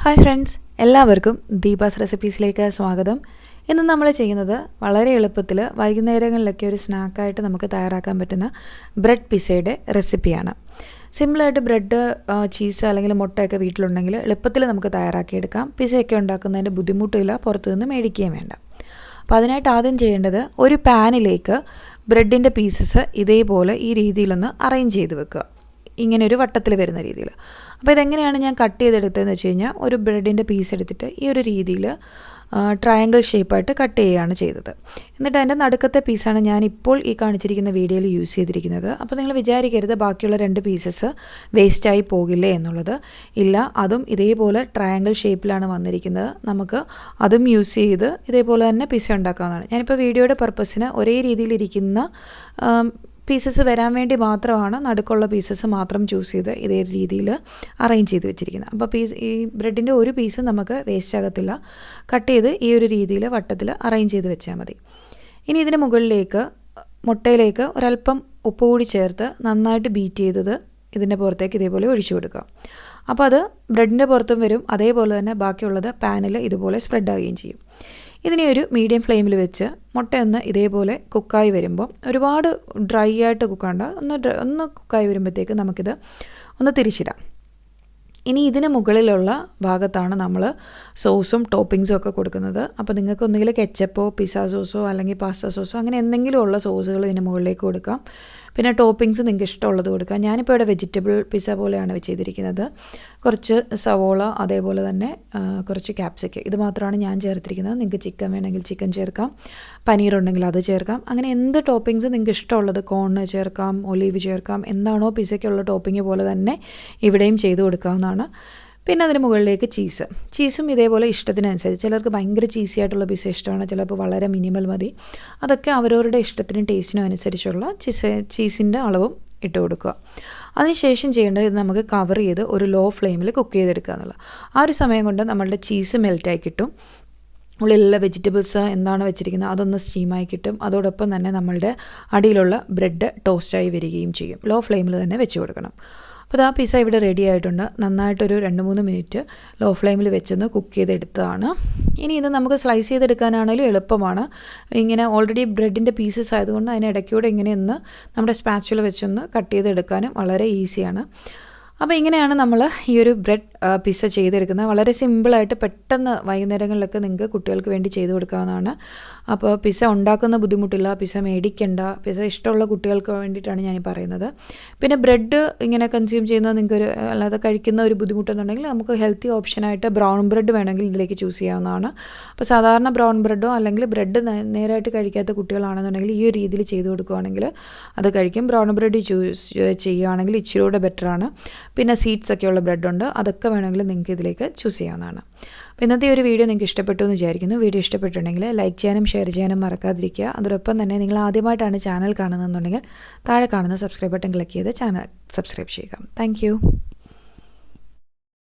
Hi friends, എല്ലാവർക്കും ദീപാസ് റെസിപ്പീസിലേക്ക് സ്വാഗതം. ഇന്ന് നമ്മൾ ചെയ്യുന്നത് വളരെ എളുപ്പത്തിൽ വൈകുന്നേരങ്ങളിലൊക്കെ ഒരു സ്നാക്കായിട്ട് നമുക്ക് തയ്യാറാക്കാൻ പറ്റുന്ന ബ്രെഡ് പിസയുടെ റെസിപ്പിയാണ്. സിമ്പിളായിട്ട് ബ്രെഡ്, ചീസ് അല്ലെങ്കിൽ മുട്ടയൊക്കെ വീട്ടിലുണ്ടെങ്കിൽ എളുപ്പത്തിൽ നമുക്ക് തയ്യാറാക്കിയെടുക്കാം. പിസയൊക്കെ ഉണ്ടാക്കുന്നതിൻ്റെ ബുദ്ധിമുട്ടില്ല, പുറത്തുനിന്ന് മേടിക്കുകയും വേണ്ട. അപ്പോൾ അതിനായിട്ട് ആദ്യം ചെയ്യേണ്ടത് ഒരു പാനിലേക്ക് ബ്രെഡിൻ്റെ പീസസ് ഇതേപോലെ ഈ രീതിയിലൊന്ന് അറേഞ്ച് ചെയ്ത് വെക്കുക, ഇങ്ങനെ ഒരു വട്ടത്തിൽ വരുന്ന രീതിയിൽ. അപ്പോൾ ഇതെങ്ങനെയാണ് ഞാൻ കട്ട് ചെയ്തെടുത്തതെന്ന് വെച്ച് കഴിഞ്ഞാൽ, ഒരു ബ്രെഡിൻ്റെ പീസ് എടുത്തിട്ട് ഈ ഒരു രീതിയിൽ ട്രയാങ്കിൾ ഷേപ്പായിട്ട് കട്ട് ചെയ്യുകയാണ് ചെയ്തത്. എന്നിട്ട് അതിൻ്റെ നടുക്കത്തെ പീസാണ് ഞാനിപ്പോൾ ഈ കാണിച്ചിരിക്കുന്ന വീഡിയോയിൽ യൂസ് ചെയ്തിരിക്കുന്നത്. അപ്പോൾ നിങ്ങൾ വിചാരിക്കരുത് ബാക്കിയുള്ള 2 പീസസ് വേസ്റ്റായി പോകില്ലേ എന്നുള്ളത്. ഇല്ല, അതും ഇതേപോലെ ട്രയാങ്കിൾ ഷേപ്പിലാണ് വന്നിരിക്കുന്നത്. നമുക്ക് അതും യൂസ് ചെയ്ത് ഇതേപോലെ തന്നെ പിസ ഉണ്ടാക്കാവുന്നതാണ്. ഞാനിപ്പോൾ വീഡിയോയുടെ പർപ്പസിന് ഒരേ രീതിയിലിരിക്കുന്ന പീസസ് വരാൻ വേണ്ടി മാത്രമാണ് നടുക്കുള്ള പീസസ് മാത്രം ചൂസ് ചെയ്ത് ഇതേ രീതിയിൽ അറേഞ്ച് ചെയ്ത് വെച്ചിരിക്കുന്നത്. അപ്പോൾ ഈ ബ്രെഡിൻ്റെ ഒരു പീസ് നമുക്ക് വേസ്റ്റ് ആകത്തില്ല. കട്ട് ചെയ്ത് ഈ ഒരു രീതിയിൽ വട്ടത്തിൽ അറേഞ്ച് ചെയ്ത് വെച്ചാൽ മതി. ഇനി ഇതിന് മുകളിലേക്ക് മുട്ടയിലേക്ക് ഒരല്പം ഉപ്പ് കൂടി ചേർത്ത് നന്നായിട്ട് ബീറ്റ് ചെയ്തത് ഇതിൻ്റെ പുറത്തേക്ക് ഇതേപോലെ ഒഴിച്ചു കൊടുക്കുക. അപ്പോൾ അത് ബ്രെഡിൻ്റെ പുറത്തും വരും, അതേപോലെ തന്നെ ബാക്കിയുള്ളത് പാനിൽ ഇതുപോലെ സ്പ്രെഡ് ആവുകയും ചെയ്യും. ഇതിനെ ഒരു മീഡിയം ഫ്ലെയിമിൽ വെച്ച് മുട്ടയൊന്ന് ഇതേപോലെ കുക്കായി വരുമ്പോൾ, ഒരുപാട് ഡ്രൈ ആയിട്ട് കുക്കാണ്ട, ഒന്ന് കുക്കായി വരുമ്പോഴത്തേക്ക് നമുക്കിത് ഒന്ന് തിരിച്ചിടാം. ഇനി ഇതിന് മുകളിലുള്ള ഭാഗത്താണ് നമ്മൾ സോസും ടോപ്പിങ്സും ഒക്കെ കൊടുക്കുന്നത്. അപ്പോൾ നിങ്ങൾക്ക് ഒന്നുകിൽ കെച്ചപ്പോ പിസ്സ സോസോ അല്ലെങ്കിൽ പാസ്ത സോസോ അങ്ങനെ എന്തെങ്കിലും ഉള്ള സോസുകൾ ഇതിന് മുകളിലേക്ക് കൊടുക്കാം. പിന്നെ ടോപ്പിങ്സ് നിങ്ങൾക്ക് ഇഷ്ടമുള്ളത് കൊടുക്കാം. ഞാനിപ്പോൾ ഇവിടെ വെജിറ്റബിൾ പിസ്സ പോലെയാണ് ചെയ്തിരിക്കുന്നത്. കുറച്ച് സവോള, അതേപോലെ തന്നെ കുറച്ച് ക്യാപ്സിക്കം, ഇത് മാത്രമാണ് ഞാൻ ചേർത്തിരിക്കുന്നത്. നിങ്ങൾക്ക് ചിക്കൻ വേണമെങ്കിൽ ചിക്കൻ ചേർക്കാം, പനീർ ഉണ്ടെങ്കിൽ അത് ചേർക്കാം. അങ്ങനെ എന്ത് ടോപ്പിങ്സ് നിങ്ങൾക്ക് ഇഷ്ടമുള്ളത്, കോൺ ചേർക്കാം, ഒലീവ് ചേർക്കാം, എന്താണോ പിസ്സയ്ക്കുള്ള ടോപ്പിംഗ് പോലെ തന്നെ ഇവിടെയും ചെയ്ത് കൊടുക്കാവുന്നതാണ്. പിന്നെ അതിന് മുകളിലേക്ക് ചീസും ഇതേപോലെ ഇഷ്ടത്തിനനുസരിച്ച്. ചിലർക്ക് ഭയങ്കര ചീസി ആയിട്ടുള്ള പിസ്സ ഇഷ്ടമാണ്, ചിലപ്പോൾ വളരെ മിനിമൽ മതി. അതൊക്കെ അവരവരുടെ ഇഷ്ടത്തിനും ടേസ്റ്റിനും അനുസരിച്ചുള്ള ചീസിൻ്റെ അളവും ഇട്ട് കൊടുക്കുക. അതിനുശേഷം ചെയ്യേണ്ടത്, ഇത് നമുക്ക് കവർ ചെയ്ത് ഒരു ലോ ഫ്ലെയിമിൽ കുക്ക് ചെയ്തെടുക്കുക എന്നുള്ളത്. ആ ഒരു സമയം കൊണ്ട് നമ്മളുടെ ചീസ് മെൽറ്റായി കിട്ടും, ഉള്ളിലുള്ള വെജിറ്റബിൾസ് എന്താണ് വെച്ചിരിക്കുന്നത് അതൊന്ന് സ്റ്റീമായി കിട്ടും. അതോടൊപ്പം തന്നെ നമ്മളുടെ അടിയിലുള്ള ബ്രെഡ് ടോസ്റ്റായി വരികയും ചെയ്യും. ലോ ഫ്ലെയിമിൽ തന്നെ വെച്ച് കൊടുക്കണം. അപ്പോൾ ആ പിസ്സ ഇവിടെ റെഡി ആയിട്ടുണ്ട്. നന്നായിട്ടൊരു 2-3 മിനിറ്റ് ലോ ഫ്ലെയിമിൽ വെച്ചൊന്ന് കുക്ക് ചെയ്തെടുത്തതാണ്. ഇനി ഇത് നമുക്ക് സ്ലൈസ് ചെയ്തെടുക്കാനാണെങ്കിലും എളുപ്പമാണ്. ഇങ്ങനെ ഓൾറെഡി ബ്രെഡിൻ്റെ പീസസ് ആയതുകൊണ്ട് അതിനിടയ്ക്കൂടെ ഇങ്ങനെയൊന്ന് നമ്മുടെ സ്പാച്ചുല വെച്ചൊന്ന് കട്ട് ചെയ്തെടുക്കാനും വളരെ ഈസിയാണ്. അപ്പോൾ ഇങ്ങനെയാണ് നമ്മൾ ഈ ഒരു ബ്രെഡ് പിസ്സ ചെയ്തെടുക്കുന്നത്. വളരെ സിമ്പിളായിട്ട് പെട്ടെന്ന് വൈകുന്നേരങ്ങളിലൊക്കെ നിങ്ങൾക്ക് കുട്ടികൾക്ക് വേണ്ടി ചെയ്ത് കൊടുക്കാവുന്നതാണ്. അപ്പോൾ പിസ്സ ഉണ്ടാക്കുന്ന ബുദ്ധിമുട്ടില്ല, പിസ്സ മേടിക്കേണ്ട, പിസ്സ ഇഷ്ടമുള്ള കുട്ടികൾക്ക് വേണ്ടിയിട്ടാണ് ഞാൻ പറയുന്നത്. പിന്നെ ബ്രെഡ് ഇങ്ങനെ കൺസ്യൂം ചെയ്യുന്നത് നിങ്ങൾക്ക് അല്ലാതെ കഴിക്കുന്ന ഒരു ബുദ്ധിമുട്ടെന്നുണ്ടെങ്കിൽ നമുക്ക് ഹെൽത്തി ഓപ്ഷനായിട്ട് ബ്രൗൺ ബ്രെഡ് വേണമെങ്കിൽ ഇതിലേക്ക് ചൂസ് ചെയ്യാവുന്നതാണ്. അപ്പോൾ സാധാരണ ബ്രൗൺ ബ്രെഡോ അല്ലെങ്കിൽ ബ്രെഡ് നേരായിട്ട് കഴിക്കാത്ത കുട്ടികളാണെന്നുണ്ടെങ്കിൽ ഈ ഒരു രീതിയിൽ ചെയ്ത് കൊടുക്കുകയാണെങ്കിൽ അത് കഴിക്കും. ബ്രൗൺ ബ്രെഡ് ചൂസ് ചെയ്യുകയാണെങ്കിൽ ഇച്ചിരി കൂടെ ബെറ്ററാണ്. പിന്നെ സീഡ്സ് ഒക്കെയുള്ള ബ്രെഡുണ്ട്, അതൊക്കെ വേണമെങ്കിൽ നിങ്ങൾക്ക് ഇതിലേക്ക് ചൂസ് ചെയ്യാവുന്നതാണ്. അപ്പോൾ ഇന്നത്തെ ഒരു വീഡിയോ നിങ്ങൾക്ക് ഇഷ്ടപ്പെട്ടു എന്ന് വിചാരിക്കുന്നു. വീഡിയോ ഇഷ്ടപ്പെട്ടിട്ടുണ്ടെങ്കിൽ ലൈക്ക് ചെയ്യാനും ഷെയർ ചെയ്യാനും മറക്കാതിരിക്കുക. അതോടൊപ്പം തന്നെ നിങ്ങൾ ആദ്യമായിട്ടാണ് ചാനൽ കാണുന്നതെന്നുണ്ടെങ്കിൽ താഴെ കാണുന്ന സബ്സ്ക്രൈബ് ബട്ടൺ ക്ലിക്ക് ചെയ്ത് ചാനൽ സബ്സ്ക്രൈബ് ചെയ്യുക. താങ്ക്